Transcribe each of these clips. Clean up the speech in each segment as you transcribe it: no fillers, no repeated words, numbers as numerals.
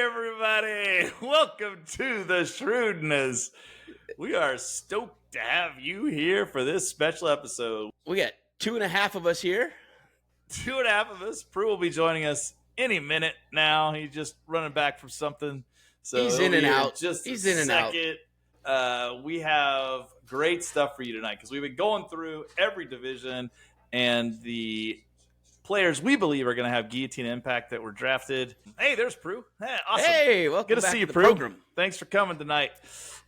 everybody. Welcome to the Shrewdness. We are stoked to have you here for this special episode. We got 2.5 of us here. 2.5 of us. Prue will be joining us any minute now. He's just running back from something. So He's in and out. He's in and out. We have great stuff for you tonight because we've been going through every division and the players we believe are going to have guillotine impact that were drafted. Hey, there's Prue. Hey, awesome. Hey, welcome Good to back see you, to the Prue. program. Thanks for coming tonight.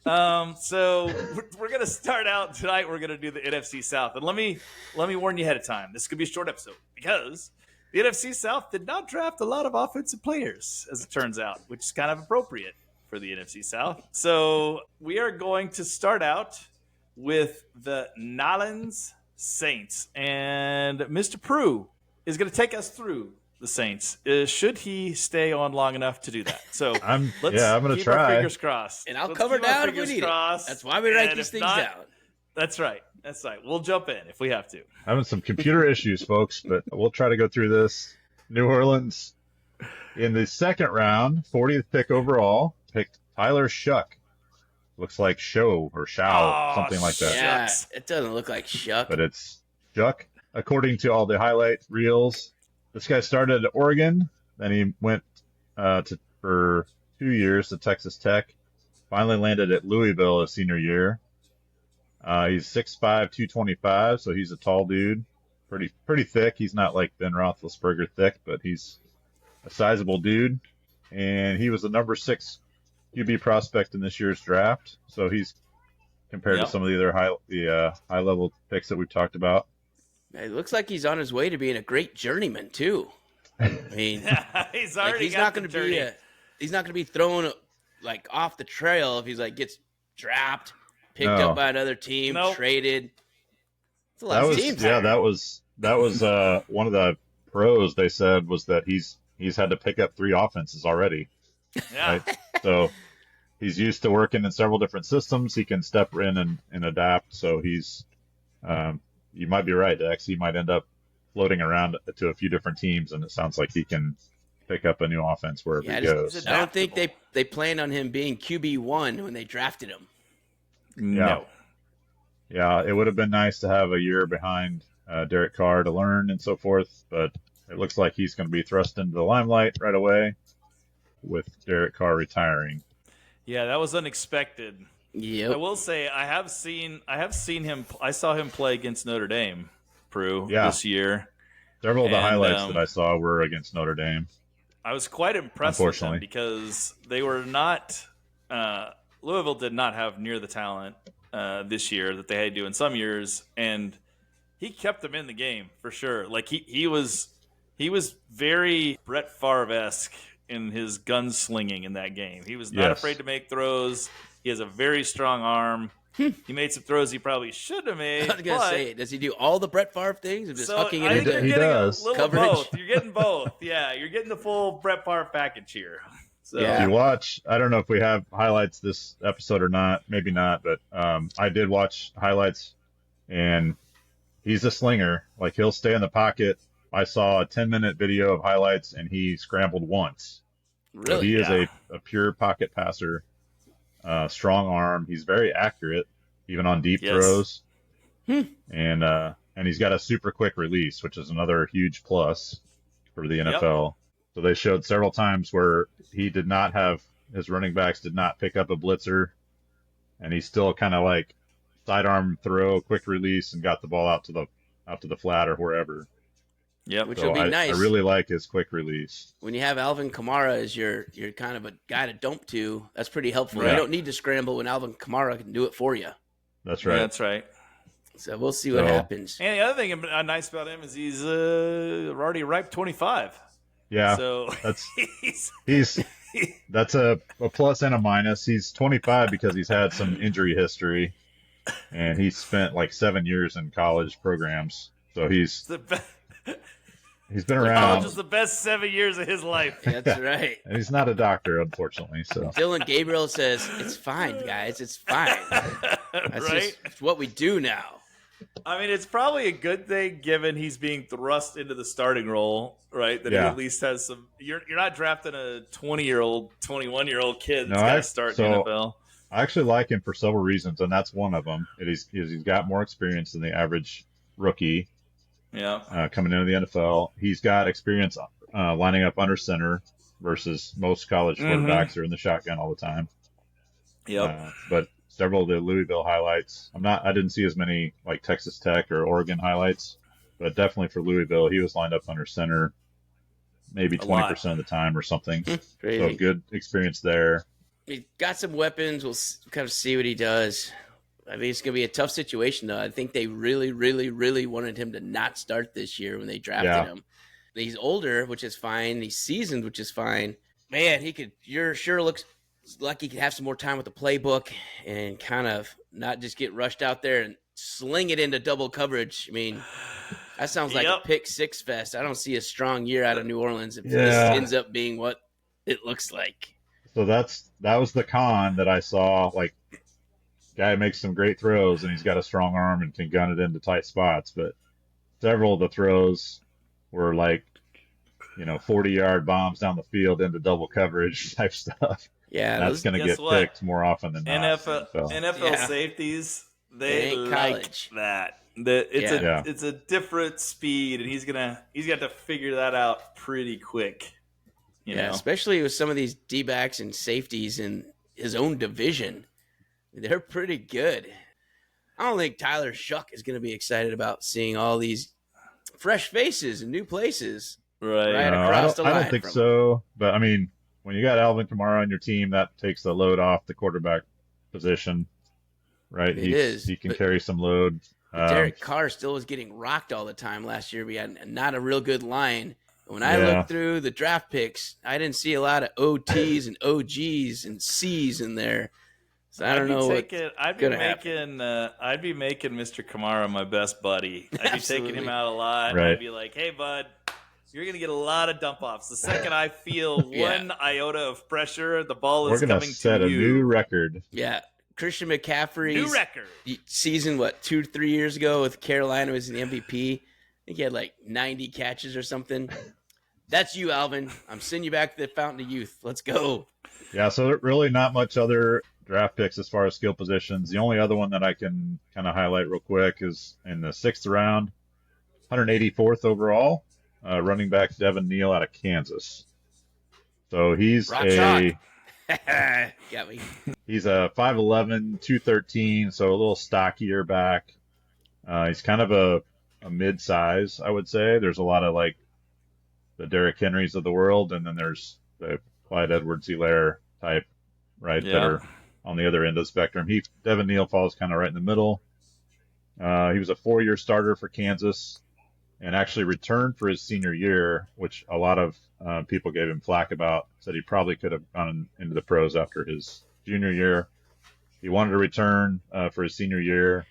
So we're going to start out tonight. We're going to do the NFC South. And let me warn you ahead of time. This could be a short episode because the NFC South did not draft a lot of offensive players, as it turns out, which is kind of appropriate for the NFC South. So we are going to start out with the Nolans Saints. And Mr. Prue is going to take us through the Saints. Should he stay on long enough to do that? So I'm going to keep try. Our fingers crossed. And I'll cover down if we need it. That's why we write these things down. That's right. We'll jump in if we have to. Having some computer issues, folks, but we'll try to go through this. New Orleans, in the second round, 40th pick overall, picked Tyler Shuck. Looks like Show or Shao, something like that. Yeah, it doesn't look like Shuck. But it's Shuck. According to all the highlight reels, this guy started at Oregon, then he went for 2 years to Texas Tech, finally landed at Louisville his senior year. He's 6'5", 225, so he's a tall dude, pretty thick. He's not like Ben Roethlisberger thick, but he's a sizable dude. And he was the number 6 QB prospect in this year's draft, so he's compared to some of the other high level picks that we've talked about. It looks like he's on his way to being a great journeyman too. I mean, he's already he's not going to be thrown like off the trail if he's like gets dropped, picked up by another team, traded. It's a lot of teams. Yeah, that was one of the pros they said was that he's had to pick up 3 offenses already. Yeah. Right? So he's used to working in several different systems. He can step in and adapt. So he's you might be right, Dex. He might end up floating around to a few different teams, and it sounds like he can pick up a new offense wherever he goes. I don't think they planned on him being QB1 when they drafted him. No. Yeah, it would have been nice to have a year behind Derek Carr to learn and so forth, but it looks like he's going to be thrust into the limelight right away with Derek Carr retiring. Yeah, that was unexpected. Yep. I will say I have seen him. I saw him play against Notre Dame, Prue, this year. Several of the highlights that I saw were against Notre Dame. I was quite impressed with them because they were not. Louisville did not have near the talent this year that they had to do in some years, and he kept them in the game for sure. Like he was very Brett Favre-esque in his gunslinging in that game. He was not afraid to make throws. He has a very strong arm. He made some throws he probably shouldn't have made. I was going to say, does he do all the Brett Favre things? Or just hucking it in? He does. A little both. You're getting both. Yeah, you're getting the full Brett Favre package here. So. If you watch, I don't know if we have highlights this episode or not. Maybe not, but I did watch highlights, and he's a slinger. Like, he'll stay in the pocket. I saw a 10-minute video of highlights, and he scrambled once. Really? So he is a pure pocket passer. Strong arm. He's very accurate, even on deep throws. And he's got a super quick release, which is another huge plus for the NFL. So they showed several times where he did not have his running backs did not pick up a blitzer, and he still kind of like sidearm throw, quick release, and got the ball out to the flat or wherever. Yeah, which will be nice. I really like his quick release. When you have Alvin Kamara as your kind of a guy to dump to, that's pretty helpful. Yeah. You don't need to scramble when Alvin Kamara can do it for you. That's right. Yeah, that's right. So we'll see what happens. And the other thing nice about him is he's already ripe 25. Yeah, so that's a plus and a minus. He's 25 because he's had some injury history, and he spent like 7 years in college programs. So he's been around. College is the best 7 years of his life. That's right. And he's not a doctor, unfortunately. So Dylan Gabriel says, "It's fine, guys. It's fine. That's right? just what we do now." I mean, it's probably a good thing given he's being thrust into the starting role, right? That he at least has some. You're not drafting a 20-year-old, 21-year-old kid that's got to start in the NFL. I actually like him for several reasons, and that's one of them. He's got more experience than the average rookie. Yeah. Coming into the NFL, he's got experience lining up under center versus most college quarterbacks are in the shotgun all the time. Yep. But several of the Louisville highlights, I didn't see as many like Texas Tech or Oregon highlights, but definitely for Louisville, he was lined up under center maybe 20% of the time or something. So good experience there. He's got some weapons. We'll kind of see what he does. I mean, it's going to be a tough situation, though. I think they really, really, really wanted him to not start this year when they drafted him. He's older, which is fine. He's seasoned, which is fine. Man, sure looks like he could have some more time with the playbook and kind of not just get rushed out there and sling it into double coverage. I mean, that sounds like a pick six fest. I don't see a strong year out of New Orleans if this ends up being what it looks like. So that was the con that I saw. Like, guy makes some great throws and he's got a strong arm and can gun it into tight spots, but several of the throws were like, 40-yard bombs down the field into double coverage type stuff. Yeah, that's going to get picked more often than not. NFL safeties, they like that. It's a different speed, and he's got to figure that out pretty quick. You know? Especially with some of these D-backs and safeties in his own division. They're pretty good. I don't think Tyler Shuck is going to be excited about seeing all these fresh faces and new places across the line. I don't think so. But, I mean, when you got Alvin Kamara on your team, that takes the load off the quarterback position, right? He can carry some load. Derek Carr still was getting rocked all the time last year. We had not a real good line. When I looked through the draft picks, I didn't see a lot of OTs and OGs and Cs in there. So I don't know. I'd be making Mr. Kamara my best buddy. I'd be taking him out a lot. Right. I'd be like, "Hey, bud, you're gonna get a lot of dump offs. The second I feel one iota of pressure, the ball is coming to you." We're gonna set a new record. Yeah, Christian McCaffrey's new record season. 2-3 years ago with Carolina was the MVP. I think he had like 90 catches or something. That's you, Alvin. I'm sending you back to the Fountain of Youth. Let's go. Yeah, so really not much other draft picks as far as skill positions. The only other one that I can kind of highlight real quick is in the 6th round, 184th overall, running back Devin Neal out of Kansas. So he's Got me. He's a 5'11", 213, so a little stockier back. He's kind of a mid-size, I would say. There's a lot of like the Derrick Henrys of the world, and then there's the Clyde Edwards-Helaire type, right, that are on the other end of the spectrum. Devin Neal falls kind of right in the middle. He was a 4-year starter for Kansas and actually returned for his senior year, which a lot of people gave him flack about, said he probably could have gone into the pros after his junior year. He wanted to return for his senior year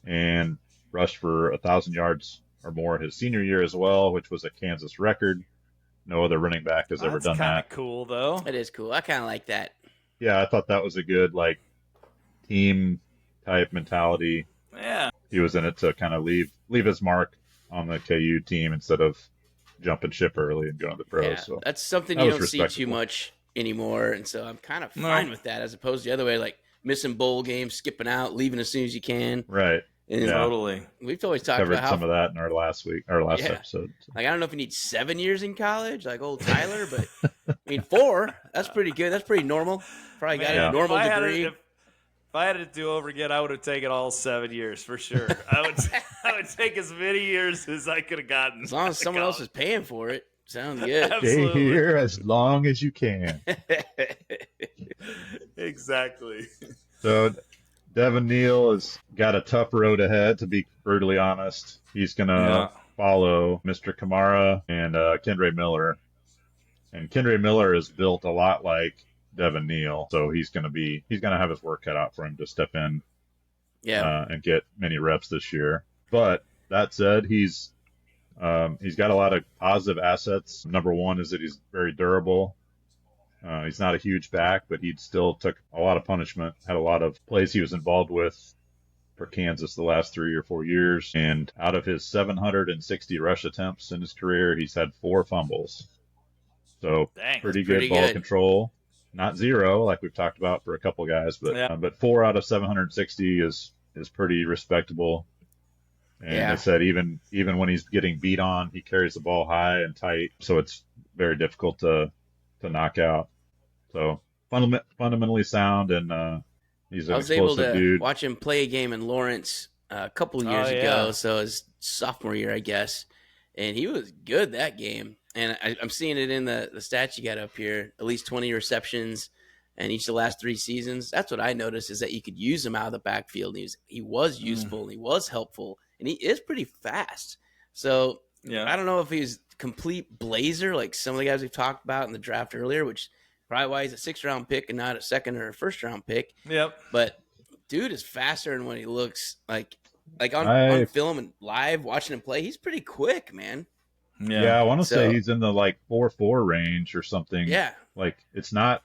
and rushed for 1,000 yards or more his senior year as well, which was a Kansas record. No other running back has ever done that. That's kind of cool, though. It is cool. I kind of like that. Yeah, I thought that was a good team type mentality. Yeah, he was in it to kind of leave his mark on the KU team instead of jumping ship early and going to the pros. Yeah, so that's something you don't see too much anymore, and so I'm kind of fine with that, as opposed to the other way, like missing bowl games, skipping out, leaving as soon as you can. Right. And totally. We've always talked about how some of that in our last episode. Like, I don't know if you need 7 years in college, like old Tyler, but I mean 4. That's pretty good. That's pretty normal. Probably got a normal degree. If I had to do over again, I would have taken all 7 years for sure. I would take as many years as I could have gotten. As long as someone else is paying for it. Sounds good. Stay here as long as you can. Exactly. So Devin Neal has got a tough road ahead, to be brutally honest. He's going to follow Mr. Kamara and Kendre Miller. And Kendre Miller is built a lot like Devin Neal, so he's going to have his work cut out for him to step in and get many reps this year. But that said, he's got a lot of positive assets. Number one is that he's very durable. He's not a huge back, but he still took a lot of punishment, had a lot of plays he was involved with for Kansas the last 3 or 4 years. And out of his 760 rush attempts in his career, he's had 4 fumbles. So Dang, pretty pretty good ball good. control. Not 0, like we've talked about for a couple guys, but 4 out of 760 is pretty respectable. And I said even when he's getting beat on, he carries the ball high and tight, so it's very difficult to knock out. So fundamentally sound, and he's an explosive dude. I was able to watch him play a game in Lawrence a couple of years ago, so his sophomore year, I guess, and he was good that game. And I'm seeing it in the stats you got up here, at least 20 receptions in each of the last 3 seasons. That's what I noticed, is that you could use him out of the backfield. He was useful, and he was helpful, and he is pretty fast. So I don't know if he's complete blazer like some of the guys we've talked about in the draft earlier, which probably why he's a 6th-round pick and not a 2nd or a 1st-round pick. Yep. But dude is faster than what he looks like on film and live watching him play. He's pretty quick, man. Yeah, I want to say he's in the 4.4 range or something. Yeah. Like it's not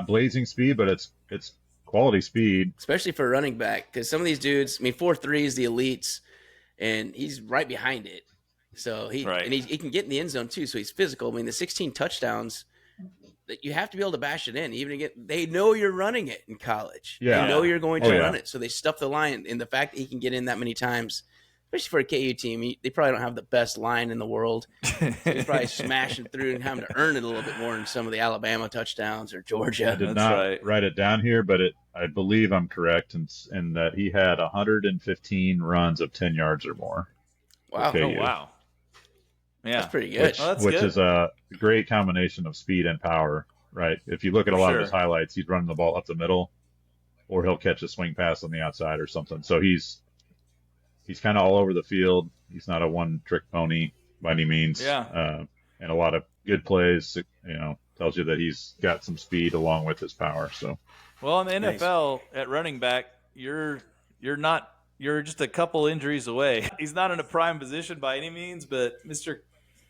blazing speed, but it's quality speed. Especially for a running back, because some of these dudes, 4.3 is the elites, and he's right behind it. So he can get in the end zone too, so he's physical. The 16 touchdowns, that you have to be able to bash it in. Even they know you're running it in college. Yeah. They know you're going to run it, so they stuff the line. And the fact that he can get in that many times, especially for a KU team, they probably don't have the best line in the world. He's probably smashing through and having to earn it a little bit more than some of the Alabama touchdowns or Georgia. I did not write it down here, but I believe I'm correct in that he had 115 runs of 10 yards or more. Wow. Oh, wow. Yeah. That's pretty good. Which is a great combination of speed and power, right? If you look at a lot of his highlights, he's running the ball up the middle, or he'll catch a swing pass on the outside or something. So he's kind of all over the field. He's not a one-trick pony by any means. Yeah. And a lot of good plays, tells you that he's got some speed along with his power. So, well, in the NFL at running back, you're just a couple injuries away. He's not in a prime position by any means, but Mr.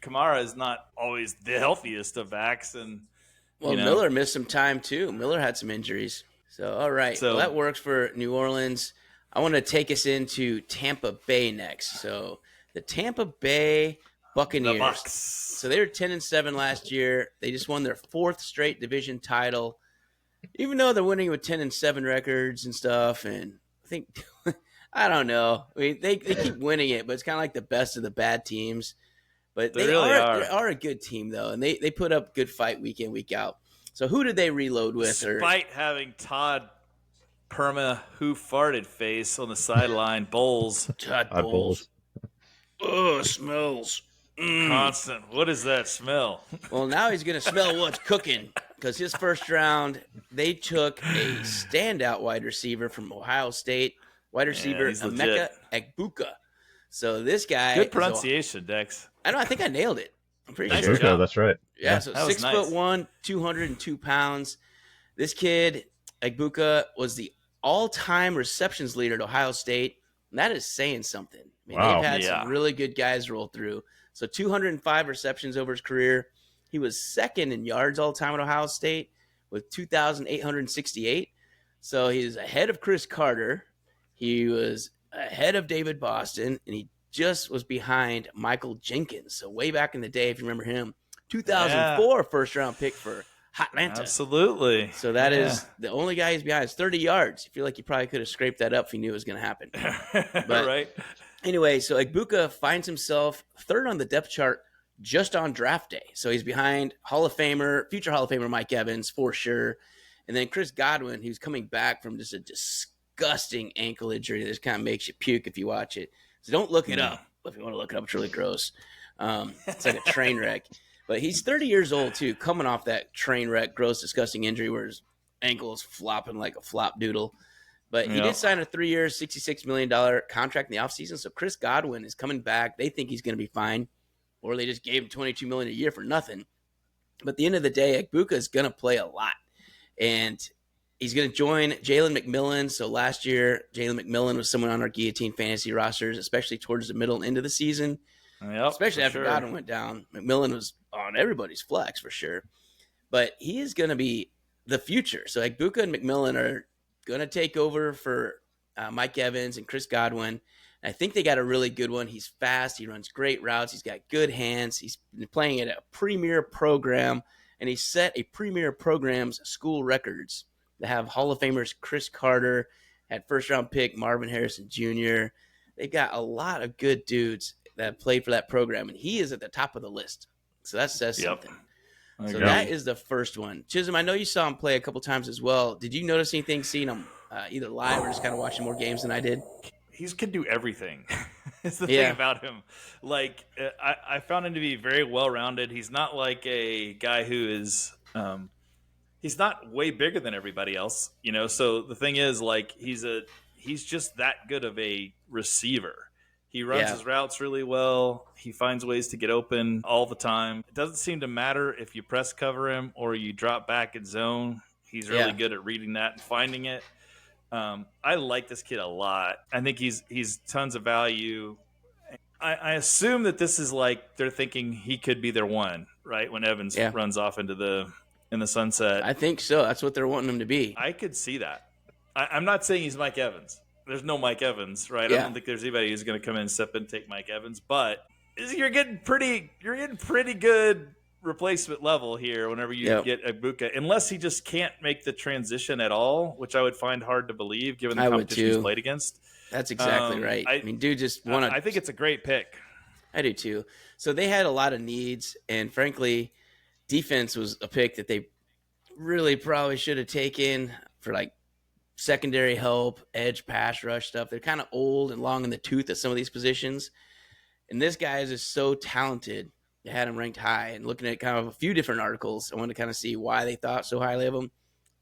Kamara is not always the healthiest of backs. And Miller missed some time too. Miller had some injuries. So, all right. So that works for New Orleans. I want to take us into Tampa Bay next. So the Tampa Bay Buccaneers. The Bucs. So they were 10-7 last year. They just won their 4th straight division title, even though they're winning with 10-7 records and stuff. And I think, I don't know. They keep winning it, but it's kind of like the best of the bad teams. But they really are a good team, though, and they put up good fight week in, week out. So who did they reload with? Despite having Todd who farted face on the sideline, Bowles. Todd Bowles. Oh, smells. Constant. What is that smell? Well, now he's going to smell what's cooking, because his first round, they took a standout wide receiver from Ohio State, wide receiver Emeka Egbuka. So this guy. Good pronunciation, Dex. I know. I think I nailed it. I'm pretty nice sure. Job. That's right. Yeah, so 6'1", 202 pounds. This kid, Egbuka, was the all-time receptions leader at Ohio State. And that is saying something. They've had some really good guys roll through. So 205 receptions over his career. He was 2nd in yards all-time at Ohio State with 2,868. So he's ahead of Chris Carter. He was ahead of David Boston, and he just was behind Michael Jenkins. So way back in the day, if you remember him, 2004 first-round pick for Atlanta. Absolutely. So that is the only guy he's behind. It's 30 yards. I feel like he probably could have scraped that up if he knew it was going to happen. But right. Anyway, so Egbuka finds himself 3rd on the depth chart just on draft day. So he's behind future Hall of Famer Mike Evans for sure. And then Chris Godwin, who's coming back from just a disgusting ankle injury that just kind of makes you puke if you watch it. So don't look it up. If you want to look it up, it's really gross. It's like a train wreck. But he's 30 years old, too, coming off that train wreck, gross, disgusting injury where his ankle is flopping like a flop doodle. But he did sign a 3-year, $66 million contract in the offseason. So Chris Godwin is coming back. They think he's going to be fine. Or they just gave him $22 million a year for nothing. But at the end of the day, Egbuka is going to play a lot. And he's going to join Jalen McMillan. So last year, Jalen McMillan was someone on our Guillotine fantasy rosters, especially towards the middle and end of the season. Especially after Godwin went down. McMillan was on everybody's flex for sure. But he is going to be the future. So Egbuka and McMillan are going to take over for Mike Evans and Chris Godwin. And I think they got a really good one. He's fast. He runs great routes. He's got good hands. He's been playing at a premier program, and he set a premier program's school records. They have Hall of Famers Chris Carter, had first-round pick Marvin Harrison Jr. They've got a lot of good dudes that played for that program, and he is at the top of the list. So that says something. So that is the first one. Chisholm, I know you saw him play a couple times as well. Did you notice anything seeing him either live or just kind of watching more games than I did? He can do everything. It's the thing about him. Like, I found him to be very well-rounded. He's not like a guy who is he's not way bigger than everybody else, you know? So the thing is, like, he's just that good of a receiver. He runs his routes really well. He finds ways to get open all the time. It doesn't seem to matter if you press cover him or you drop back in zone. He's really good at reading that and finding it. I like this kid a lot. I think he's tons of value. I assume that this is like they're thinking he could be their one, right? When Evans runs off in the sunset. I think so. That's what they're wanting him to be. I could see that. I'm not saying he's Mike Evans. There's no Mike Evans, right? I don't think there's anybody who's going to come in and step in and take Mike Evans, but you're getting pretty good replacement level here whenever you get Egbuka, unless he just can't make the transition at all, which I would find hard to believe given the competition he's played against. That's exactly right. I mean, dude just won I think it's a great pick. I do too. So they had a lot of needs, and frankly, defense was a pick that they really probably should have taken for like secondary help, edge, pass rush stuff. They're kind of old and long in the tooth at some of these positions. And this guy is just so talented. They had him ranked high. And looking at kind of a few different articles, I wanted to kind of see why they thought so highly of him.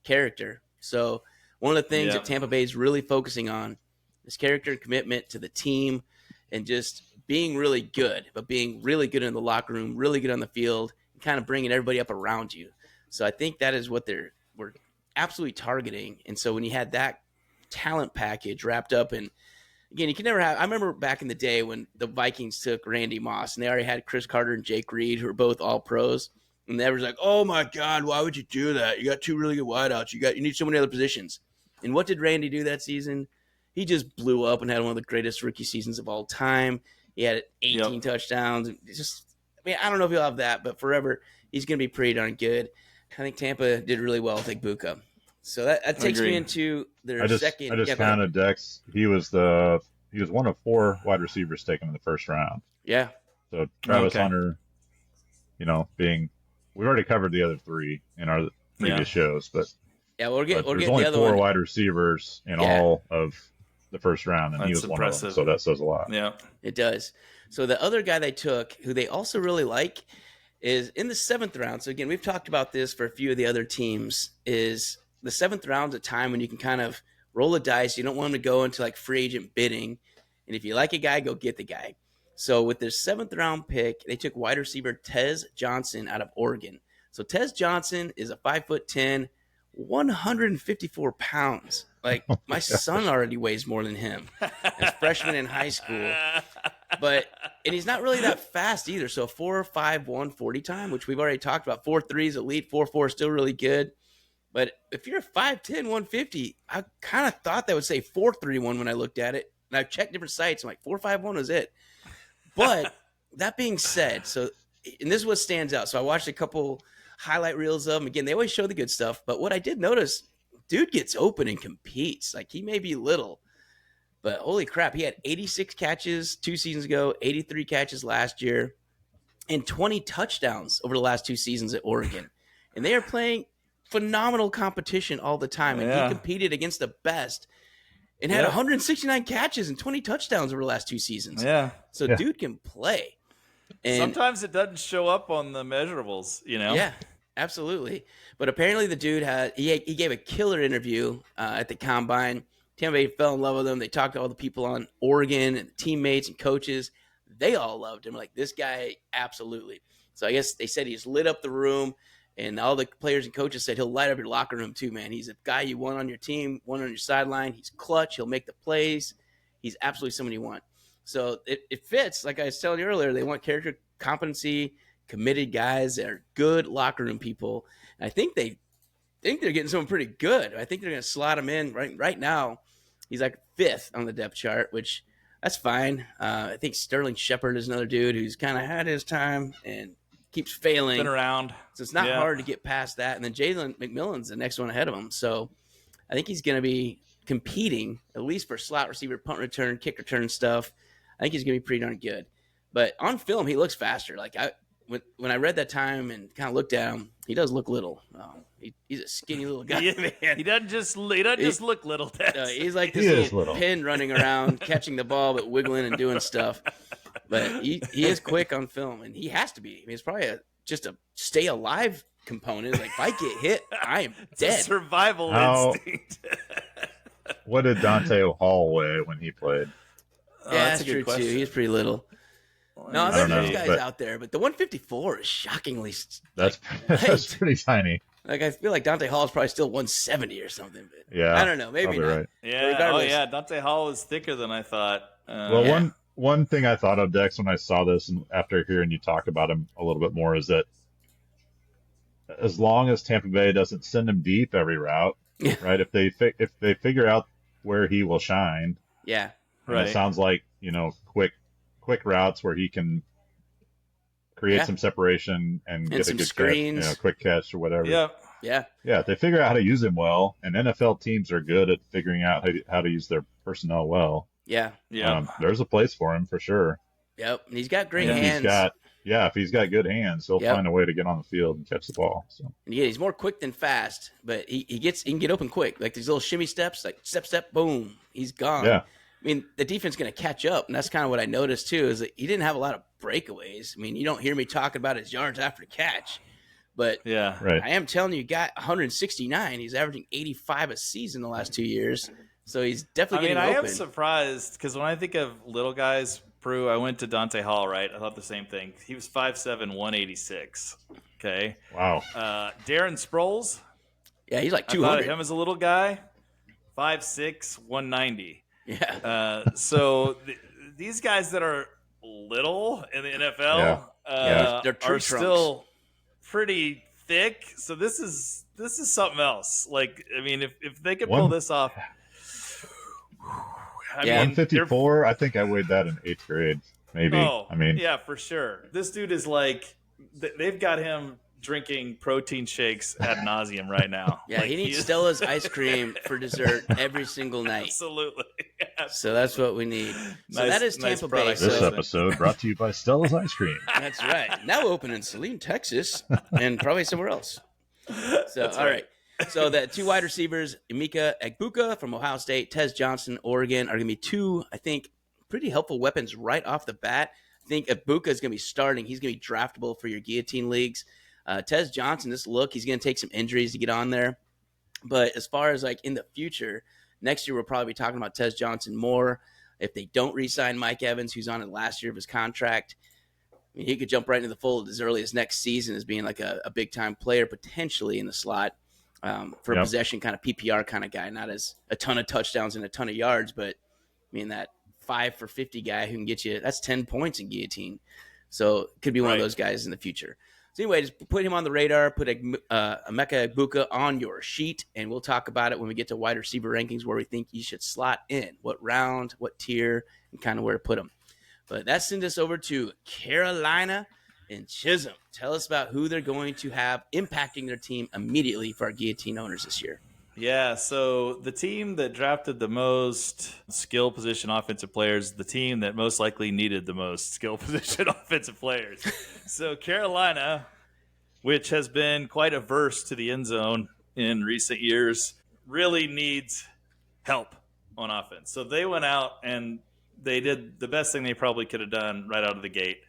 Character. So one of the things that Tampa Bay is really focusing on is character and commitment to the team and just being really good, but being really good in the locker room, really good on the field, and kind of bringing everybody up around you. So I think that is what we're absolutely targeting. And so when you had that talent package wrapped up in, again, you can never have, I remember back in the day when the Vikings took Randy Moss and they already had Chris Carter and Jake Reed, who are both all pros. And they was like, oh my God, why would you do that? You got two really good wideouts. You need so many other positions. And what did Randy do that season? He just blew up and had one of the greatest rookie seasons of all time. He had 18 touchdowns. I don't know if he'll have that, but forever, he's going to be pretty darn good. I think Tampa did really well with Egbuka. So that takes me into their second. I just counted Dex. He was one of 4 wide receivers taken in the first round. Yeah. So Travis Hunter, we've already covered the other 3 in our previous shows, but we'll get there's the only other 4 one. wide receivers in all of the first round, and he was impressive. one of them. So that says a lot. Yeah, it does. So the other guy they took, who they also really like, is in the 7th round. So again, we've talked about this for a few of the other teams. Is the 7th round's a time when you can kind of roll the dice. You don't want them to go into like free agent bidding. And if you like a guy, go get the guy. So with their 7th round pick, they took wide receiver Tez Johnson out of Oregon. So Tez Johnson is a 5'10", 154 pounds. Like my son already weighs more than him as freshman in high school. And he's not really that fast either. So 4.51 40 time, which we've already talked about. 4.3 is elite. 4.4 is still really good. But if you're 5'10", 150, I kind of thought that would say 4.31 when I looked at it. And I've checked different sites. I'm like, 4.51 was it. But that being said, and this is what stands out. So I watched a couple highlight reels of him. Again, they always show the good stuff. But what I did notice, dude gets open and competes. Like, he may be little, but holy crap, he had 86 catches 2 seasons ago, 83 catches last year, and 20 touchdowns over the last 2 seasons at Oregon. And they are playing phenomenal competition all the time. And he competed against the best and had 169 catches and 20 touchdowns over the last 2 seasons. Yeah. So dude can play. And sometimes it doesn't show up on the measurables, Yeah, absolutely. But apparently the dude he gave a killer interview at the Combine. Tampa Bay fell in love with him. They talked to all the people on Oregon and teammates and coaches. They all loved him. Like, this guy, absolutely. So I guess they said he's lit up the room. And all the players and coaches said he'll light up your locker room too, man. He's a guy you want on your team, one on your sideline. He's clutch. He'll make the plays. He's absolutely somebody you want. So it fits. Like I was telling you earlier, they want character, competency, committed guys that are good locker room people. And I think they're getting someone pretty good. I think they're going to slot him in right now. He's like 5th on the depth chart, which that's fine. I think Sterling Shepard is another dude who's kind of had his time and keeps failing. Been around. So it's not hard to get past that. And then Jalen McMillan's the next one ahead of him. So I think he's going to be competing, at least for slot receiver, punt return, kick return stuff. I think he's going to be pretty darn good. But on film, he looks faster. Like when I read that time and kind of looked at him, he does look little. He's a skinny little guy. Yeah, man. He doesn't just look little. He's like this little pin running around, catching the ball, but wiggling and doing stuff. But he is quick on film, and he has to be. I mean, it's probably just a stay alive component. Like, if I get hit, I am dead. Survival instinct. What did Dante Hall weigh when he played? Yeah, that's true, too. He's pretty little. No, there's those guys out there, but the 154 is shockingly. That's pretty tiny. Like, I feel like Dante Hall is probably still 170 or something. But yeah, I don't know. Maybe not. Right. Yeah. Dante Hall is thicker than I thought. One thing I thought of, Dex, when I saw this and after hearing you talk about him a little bit more, is that as long as Tampa Bay doesn't send him deep every route, right? If they figure out where he will shine, right. It sounds like quick routes where he can create some separation and get a good screens, catch, quick catch or whatever. Yeah. If they figure out how to use him well, and NFL teams are good at figuring out how to use their personnel well. Yeah. There's a place for him for sure. Yep. And he's got great hands. If he's got good hands, he'll find a way to get on the field and catch the ball. So he's more quick than fast, but he can get open quick. Like these little shimmy steps, like step, boom, he's gone. Yeah. I mean, the defense is going to catch up, and that's kind of what I noticed too. Is that he didn't have a lot of breakaways. I mean, you don't hear me talking about his yards after the catch, but I am telling you, he got 169. He's averaging 85 a season the last 2 years, so he's definitely getting open. I am surprised because when I think of little guys, Prue, I went to Dante Hall, right? I thought the same thing. He was 5'7", 186. Okay. Wow. Darren Sproles. Yeah, he's like 200. I thought of him as a little guy, 5'6", 190. Yeah. So these guys that are little in the NFL they're are still pretty thick. So this is something else. Like, I mean, if they could pull this off. I mean, 154. I think I weighed that in 8th grade, maybe. Yeah, for sure. This dude is like, they've got him drinking protein shakes ad nauseum right now. Yeah, he needs Stella's ice cream for dessert every single night. Absolutely. So that's what we need. So that is Tampa Bay. This episode brought to you by Stella's Ice Cream. That's right. Now open in Saline, Texas, and probably somewhere else. So all right. So the 2 wide receivers, Egbuka from Ohio State, Tez Johnson, Oregon, are going to be 2, I think, pretty helpful weapons right off the bat. I think Egbuka is going to be starting. He's going to be draftable for your Guillotine leagues. Tez Johnson, he's going to take some injuries to get on there. But as far as like in the future, next year we'll probably be talking about Tez Johnson more. If they don't re-sign Mike Evans, who's on the last year of his contract, I mean, he could jump right into the fold as early as next season as being like a big-time player potentially in the slot for a possession kind of PPR kind of guy, not as a ton of touchdowns and a ton of yards, but I mean that 5 for 50 guy who can get you, that's 10 points in Guillotine. So it could be one of those guys in the future. So anyway, just put him on the radar, put Emeka Egbuka on your sheet, and we'll talk about it when we get to wide receiver rankings where we think you should slot in, what round, what tier, and kind of where to put them. But that sends us over to Carolina and Chisholm. Tell us about who they're going to have impacting their team immediately for our Guillotine owners this year. Yeah, so the team that drafted the most skill position offensive players, the team that most likely needed the most skill position offensive players. So Carolina, which has been quite averse to the end zone in recent years, really needs help on offense. So they went out and they did the best thing they probably could have done right out of the gate,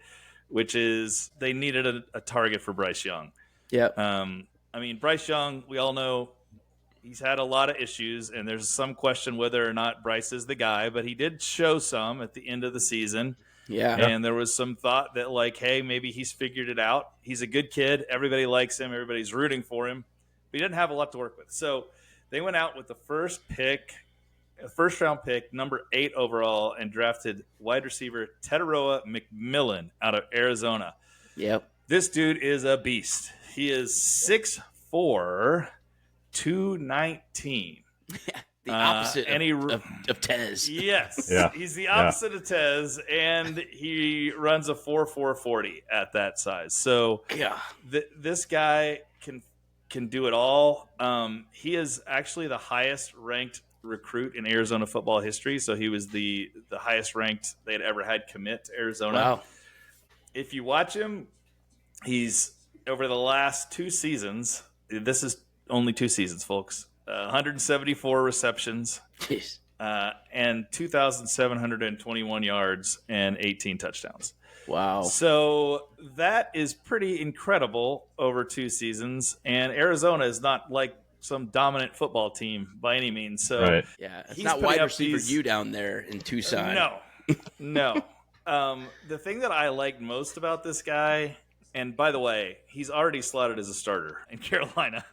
which is they needed a target for Bryce Young. Yeah. I mean, Bryce Young, we all know, he's had a lot of issues, and there's some question whether or not Bryce is the guy, but he did show some at the end of the season. Yeah. And there was some thought that, like, hey, maybe he's figured it out. He's a good kid. Everybody likes him. Everybody's rooting for him. But he didn't have a lot to work with. So they went out with the first-round pick, number 8 overall, and drafted wide receiver Tetaroa McMillan out of Arizona. Yep. This dude is a beast. He is 6'4", 219. The opposite and of Tez. Yes. Yeah. He's the opposite of Tez, and he runs a 4.40 at that size. So this guy can do it all. He is actually the highest ranked recruit in Arizona football history. So he was the highest ranked they'd ever had commit to Arizona. Wow. If you watch him, he's over the last 2 seasons. This is only 2 seasons, folks. 174 receptions and 2,721 yards and 18 touchdowns. Wow. So that is pretty incredible over 2 seasons. And Arizona is not like some dominant football team by any means. So right. Yeah, it's not wide receiver you down there in Tucson. No. The thing that I like most about this guy, and by the way, he's already slotted as a starter in Carolina.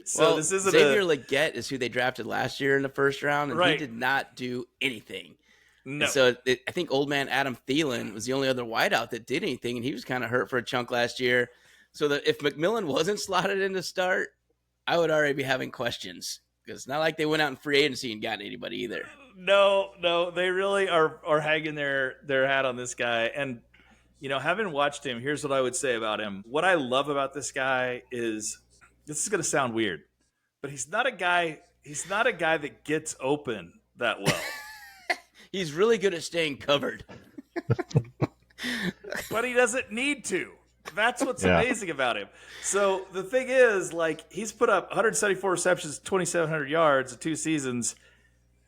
So this isn't Xavier Legette is who they drafted last year in the first round, and right. he did not do anything. No. And so I think old man Adam Thielen was the only other wideout that did anything, and he was kind of hurt for a chunk last year. So that if McMillan wasn't slotted in to start, I would already be having questions, because it's not like they went out in free agency and got anybody either. No, they really are hanging their hat on this guy. And having watched him, here's what I would say about him. What I love about this guy is, this is going to sound weird, but he's not a guy that gets open that well. He's really good at staying covered. But he doesn't need to. That's what's amazing about him. So the thing is, he's put up 174 receptions, 2,700 yards in 2 seasons,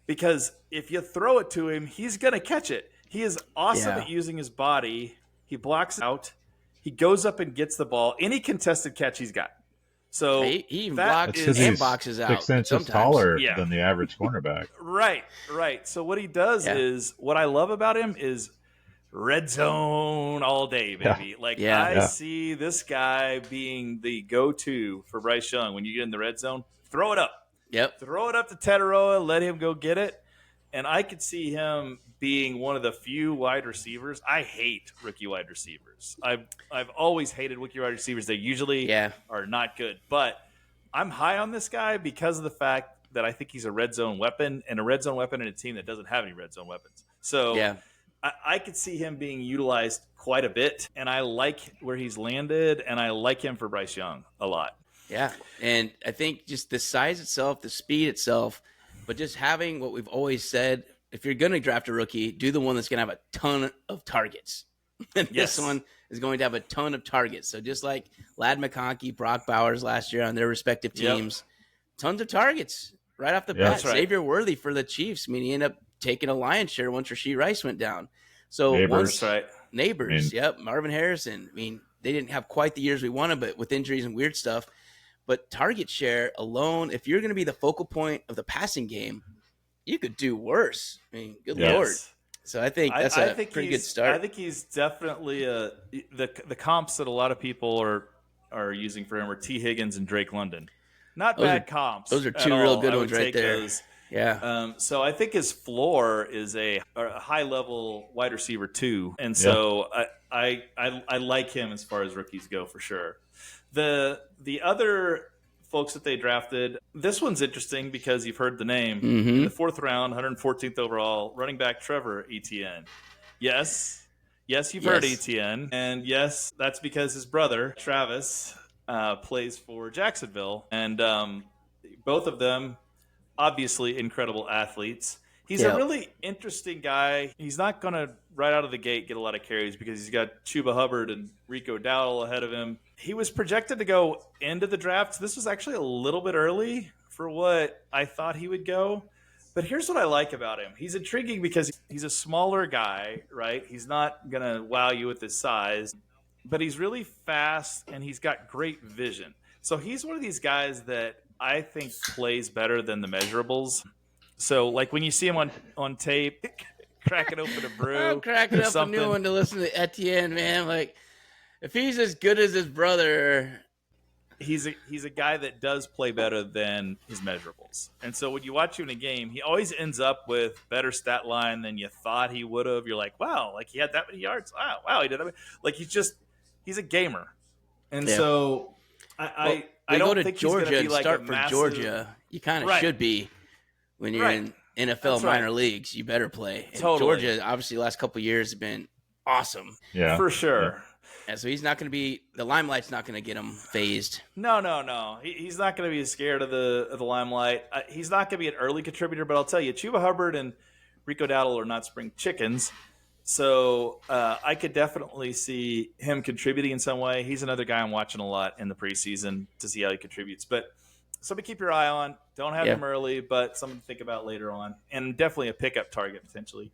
because if you throw it to him, he's going to catch it. He is awesome at using his body. He blocks out. He goes up and gets the ball. Any contested catch he's got. So he even blocks and boxes out. 6 inches taller than the average cornerback. Right. So what he does is, what I love about him is red zone all day, baby. I see this guy being the go-to for Bryce Young. When you get in the red zone, throw it up. Yep. Throw it up to Tataroa, let him go get it. And I could see him being one of the few wide receivers. I hate rookie wide receivers. I've always hated rookie wide receivers. They usually are not good. But I'm high on this guy because of the fact that I think he's a red zone weapon, and a red zone weapon in a team that doesn't have any red zone weapons. So I could see him being utilized quite a bit, and I like where he's landed, and I like him for Bryce Young a lot. Yeah, and I think just the size itself, the speed itself, but just having what we've always said, if you're going to draft a rookie, do the one that's going to have a ton of targets. And this one is going to have a ton of targets. So just like Ladd McConkey, Brock Bowers last year on their respective teams, tons of targets right off the bat. That's right. Xavier Worthy for the Chiefs. I mean, he ended up taking a lion's share once Rasheed Rice went down. So Neighbors, Marvin Harrison. I mean, they didn't have quite the years we wanted, but with injuries and weird stuff. But target share alone, if you're going to be the focal point of the passing game, you could do worse. I mean, good Lord. So I think that's a pretty good start. I think he's definitely the comps that a lot of people are using for him are T. Higgins and Drake London. Not bad comps. Those are 2 real good ones right there. Those. Yeah. So I think his floor is a high level wide receiver too, and so I like him as far as rookies go for sure. The other folks that they drafted, this one's interesting because you've heard the name. In the 4th round, 114th overall, running back Trevor Etienne. Yes, you've heard Etienne, and yes, that's because his brother Travis plays for Jacksonville, and both of them obviously incredible athletes. He's a really interesting guy. He's not going to right out of the gate get a lot of carries because he's got Chuba Hubbard and Rico Dowdle ahead of him. He was projected to go into the draft. This was actually a little bit early for what I thought he would go. But here's what I like about him. He's intriguing because he's a smaller guy, right? He's not going to wow you with his size, but he's really fast and he's got great vision. So he's one of these guys that I think plays better than the measurables. So, like when you see him on tape, cracking open a brew, I'm cracking up a new one to listen to Etienne, man. Like, if he's as good as his brother, he's a guy that does play better than his measurables. And so when you watch him in a game, he always ends up with better stat line than you thought he would have. You're like, wow, like he had that many yards. Wow, he did that. Like he's a gamer. And so I don't go to think Georgia he's going to be and like start a for massive, Georgia. You kind of should be. when you're Right. in NFL That's minor right. leagues, you better play. And Totally. Georgia, obviously, the last couple of years have been awesome. Yeah, For sure. And so he's not going to be – the limelight's not going to get him phased. No. He's not going to be scared of the limelight. He's not going to be an early contributor, but I'll tell you, Chuba Hubbard and Rico Dowdle are not spring chickens. So I could definitely see him contributing in some way. He's another guy I'm watching a lot in the preseason to see how he contributes. But something to keep your eye on. Don't have him early, but something to think about later on. And definitely a pickup target potentially.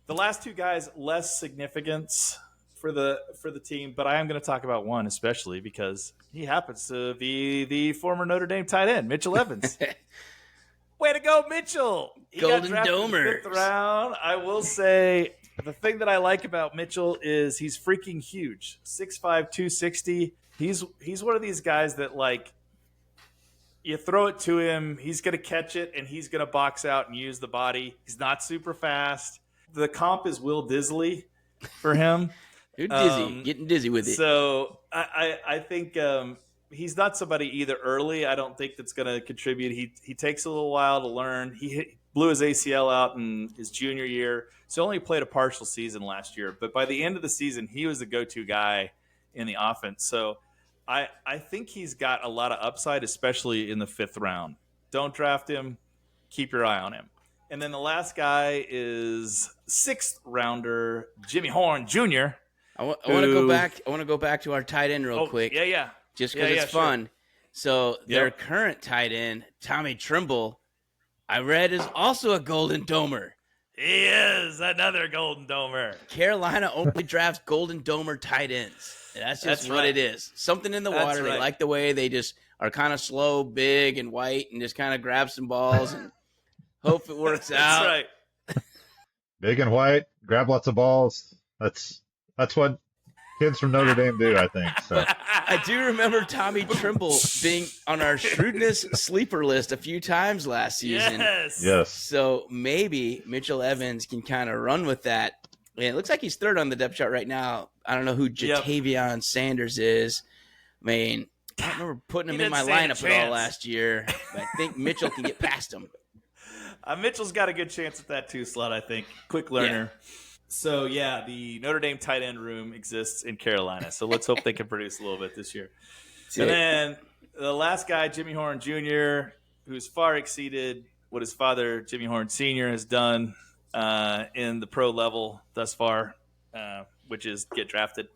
The last two guys, less significance for the team, but I am going to talk about one especially because he happens to be the former Notre Dame tight end, Mitchell Evans. Way to go, Mitchell! He Golden got drafted in the Domers. 5th round. I will say the thing that I like about Mitchell is he's freaking huge, 6'5", 260. He's one of these guys that like you throw it to him, he's going to catch it and he's going to box out and use the body. He's not super fast. The comp is Will Disley for him. You're dizzy, getting dizzy with it. So I think he's not somebody either early. I don't think that's going to contribute. He takes a little while to learn. He blew his ACL out in his junior year, so only played a partial season last year. But by the end of the season, he was the go-to guy in the offense. So I think he's got a lot of upside, especially in the 5th round. Don't draft him. Keep your eye on him. And then the last guy is 6th rounder Jimmy Horn Jr. I want to go back. I want to go back to our tight end real quick. Yeah. Just because it's fun. Sure. So their current tight end, Tommy Trimble, I read is also a Golden Domer. He is another Golden Domer. Carolina only drafts Golden Domer tight ends. That's just what it is. Something in the water. They like the way they just are kind of slow, big, and white, and just kind of grab some balls and hope it works out. That's right. Big and white, grab lots of balls. That's what kids from Notre Dame do, I think. So. I do remember Tommy Trimble being on our Shrewdness sleeper list a few times last season. Yes. So maybe Mitchell Evans can kind of run with that. And it looks like he's 3rd on the depth chart right now. I don't know who Jatavion Sanders is. I mean, I don't remember putting him in my lineup at all last year. But I think Mitchell can get past him. Mitchell's got a good chance at that 2 slot, I think. Quick learner. Yeah. So, the Notre Dame tight end room exists in Carolina. So let's hope they can produce a little bit this year. And then the last guy, Jimmy Horn Jr., who's far exceeded what his father, Jimmy Horn Sr., has done in the pro level thus far, which is get drafted.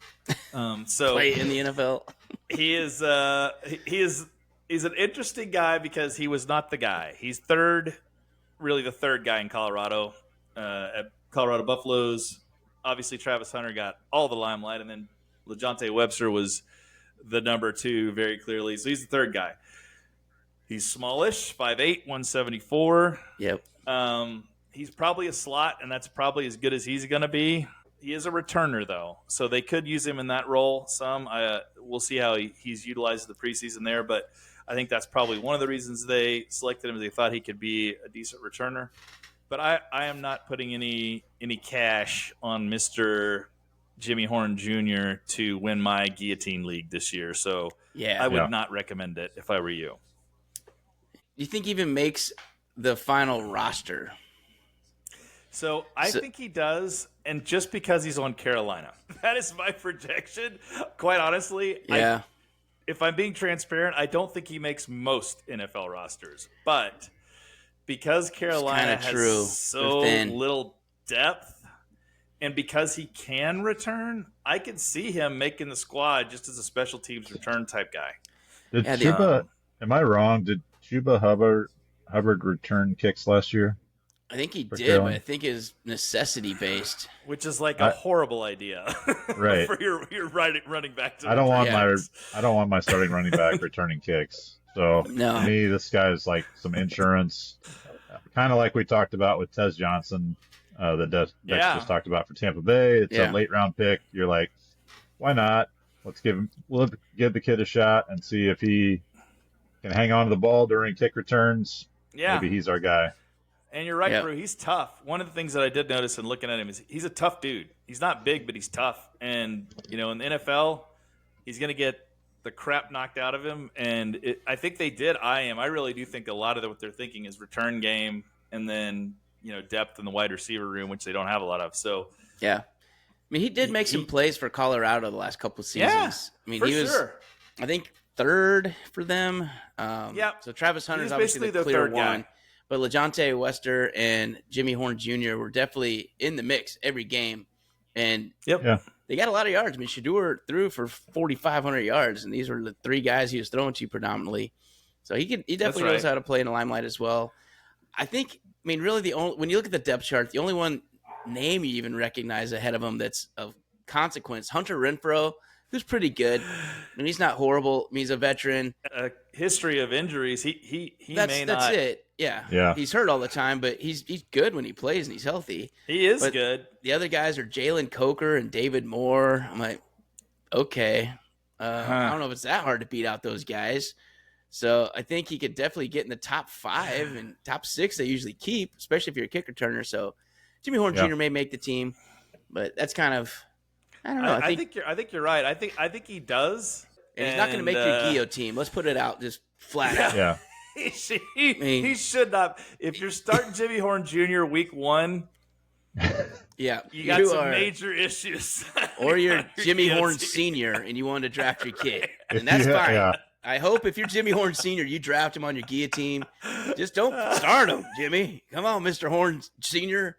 So play in the NFL. He's an interesting guy because he was not the guy. He's really the 3rd guy in Colorado at Colorado Buffaloes. Obviously, Travis Hunter got all the limelight, and then LeJohntay Webster was the number 2 very clearly. So he's the 3rd guy. He's smallish, 5'8", 174. Yep. He's probably a slot, and that's probably as good as he's going to be. He is a returner, though, so they could use him in that role some. We'll see how he's utilized in the preseason there, but I think that's probably one of the reasons they selected him. They thought he could be a decent returner. But I am not putting any cash on Mr. Jimmy Horn Jr. to win my Guillotine League this year, so I would not recommend it if I were you. Do you think he even makes the final roster? So I think he does, and just because he's on Carolina. That is my projection, quite honestly. Yeah. If I'm being transparent, I don't think he makes most NFL rosters. But because Carolina has so little depth, and because he can return, I can see him making the squad just as a special teams return type guy. Am I wrong? Did Chuba Hubbard return kicks last year? I think he did, but I think it's necessity based, which is like a horrible idea, right? For your running back. I don't want my starting running back returning kicks. So to me, this guy's like some insurance, kind of like we talked about with Tez Johnson, that Dex just talked about for Tampa Bay. It's a late round pick. You're like, why not? We'll give the kid a shot and see if he can hang on to the ball during kick returns. Yeah, maybe he's our guy. And you're right, Drew. He's tough. One of the things that I did notice in looking at him is he's a tough dude. He's not big, but he's tough. And, in the NFL, he's going to get the crap knocked out of him. And I think they did eye him. I really do think a lot of what they're thinking is return game. and then depth in the wide receiver room, which they don't have a lot of. So yeah, I mean, he did make some plays for Colorado the last couple of seasons. Yeah, I mean, for he was, sure. I think, third for them. So Travis Hunter's obviously the clear one. Guy. But LeJohntay Wester and Jimmy Horn Jr. were definitely in the mix every game. And they got a lot of yards. I mean, Shedeur threw for 4,500 yards, and these were the three guys he was throwing to predominantly. So he definitely knows how to play in the limelight as well. I think, really when you look at the depth chart, the only one name you even recognize ahead of him that's of consequence, Hunter Renfrow, who's pretty good. I mean, he's not horrible. I mean, he's a veteran. A history of injuries. He that's may not. That's it. Yeah. He's hurt all the time, but he's good when he plays and he's healthy. He is good. The other guys are Jalen Coker and David Moore. I'm like, okay. I don't know if it's that hard to beat out those guys. So I think he could definitely get in the top 5 and top 6 they usually keep, especially if you're a kick returner. So Jimmy Horn Jr. may make the team, but that's kind of, I don't know. I think you're right. I think he does. And he's not going to make your Guillotine. Let's put it out just flat out. Yeah. He should not. If you're starting Jimmy Horn Jr. week 1, you got some major issues. Or you're Jimmy Horn Sr. and you wanted to draft your kid. And that's fine. Yeah. I hope if you're Jimmy Horn Sr., you draft him on your Guillotine. Just don't start him, Jimmy. Come on, Mr. Horn Sr.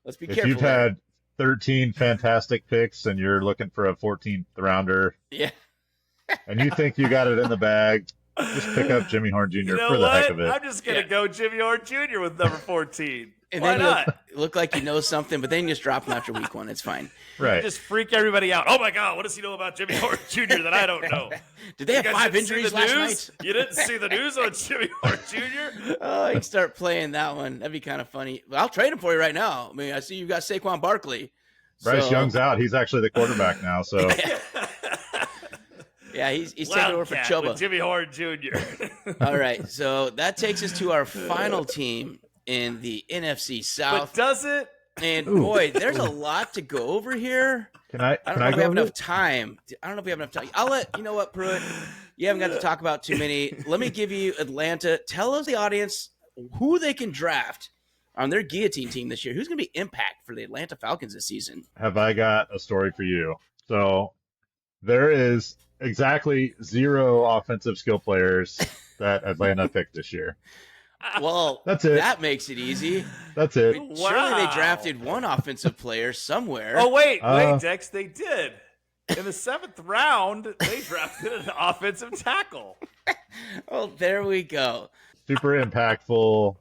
Let's be careful. If you've had 13 fantastic picks and you're looking for a 14th rounder, and you think you got it in the bag, just pick up Jimmy Horn Jr. For the heck of it. I'm just going to go Jimmy Horn Jr. with number 14. And Why then not? Look like you know something, but then you just drop him after week 1. It's fine. Right. You just freak everybody out. Oh, my God, what does he know about Jimmy Horn Jr. that I don't know? Did they have 5 injuries last night? You didn't see the news on Jimmy Horn Jr.? Oh, you can start playing that one. That'd be kind of funny. But I'll trade him for you right now. I mean, I see you've got Saquon Barkley. Bryce Young's out. He's actually the quarterback now, so... Yeah, he's taking over for Chuba. With Jimmy Horn Jr. All right, so that takes us to our final team in the NFC South. But does it? And boy, there's a lot to go over here. I don't know if we have enough time. I'll let you know what, Pruitt. You haven't got to talk about too many. Let me give you Atlanta. Tell us the audience who they can draft on their Guillotine team this year. Who's going to be impact for the Atlanta Falcons this season? Have I got a story for you? So there is exactly 0 offensive skill players that Atlanta picked this year. Well, that's it. That makes it easy. That's it. I mean, surely they drafted one offensive player somewhere. Oh, wait, Dex, they did. In the 7th round, they drafted an offensive tackle. Well, there we go. Super impactful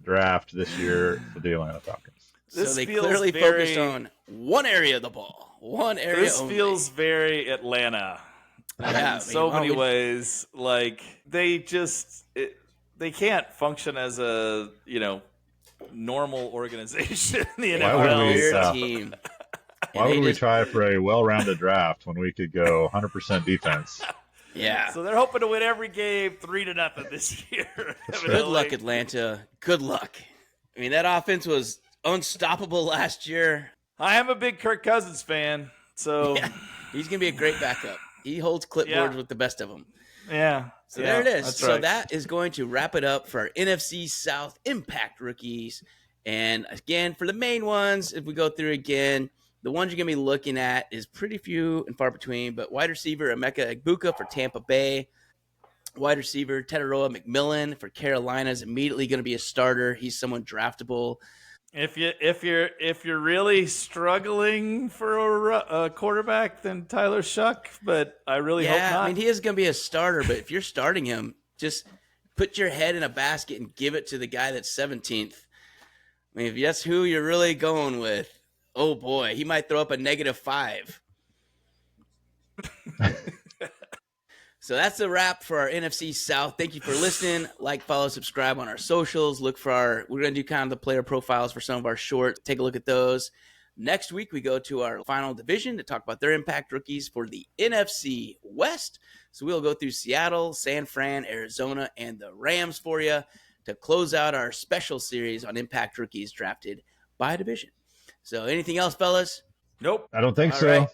draft this year for the Atlanta Falcons. So they clearly focused on one area of the ball. One area This only. feels very Atlanta. Yeah, in so many ways. Like, they just... they can't function as a, normal organization in the NFL. Team. Why would we try for a well-rounded draft when we could go 100% defense? Yeah. So they're hoping to win every game 3-0 this year. Good luck, Atlanta. Good luck. I mean, that offense was unstoppable last year. I am a big Kirk Cousins fan, so he's going to be a great backup. He holds clipboards with the best of them. Yeah. So there it is. So that is going to wrap it up for our NFC South Impact rookies. And again, for the main ones, if we go through again, the ones you're going to be looking at is pretty few and far between. But wide receiver, Emeka Egbuka for Tampa Bay. Wide receiver, Teteroa McMillan for Carolina is immediately going to be a starter. He's someone draftable. If you're really struggling for a quarterback, then Tyler Shuck. But I really hope not. I mean, he is going to be a starter. But if you're starting him, just put your head in a basket and give it to the guy that's 17th. I mean, if that's who you're really going with, oh boy, he might throw up a -5. So that's a wrap for our NFC South. Thank you for listening. Like, follow, subscribe on our socials. Look for we're going to do kind of the player profiles for some of our shorts. Take a look at those. Next week, we go to our final division to talk about their impact rookies for the NFC West. So we'll go through Seattle, San Fran, Arizona, and the Rams for you to close out our special series on impact rookies drafted by division. So anything else, fellas? Nope. I don't think All so. Right.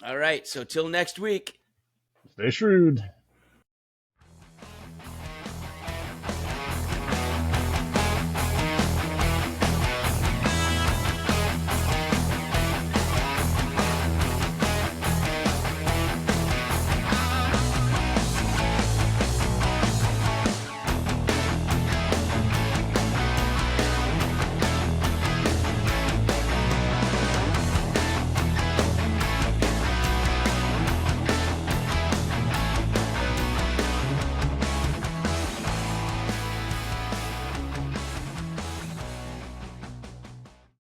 All right. So till next week. Stay shrewd.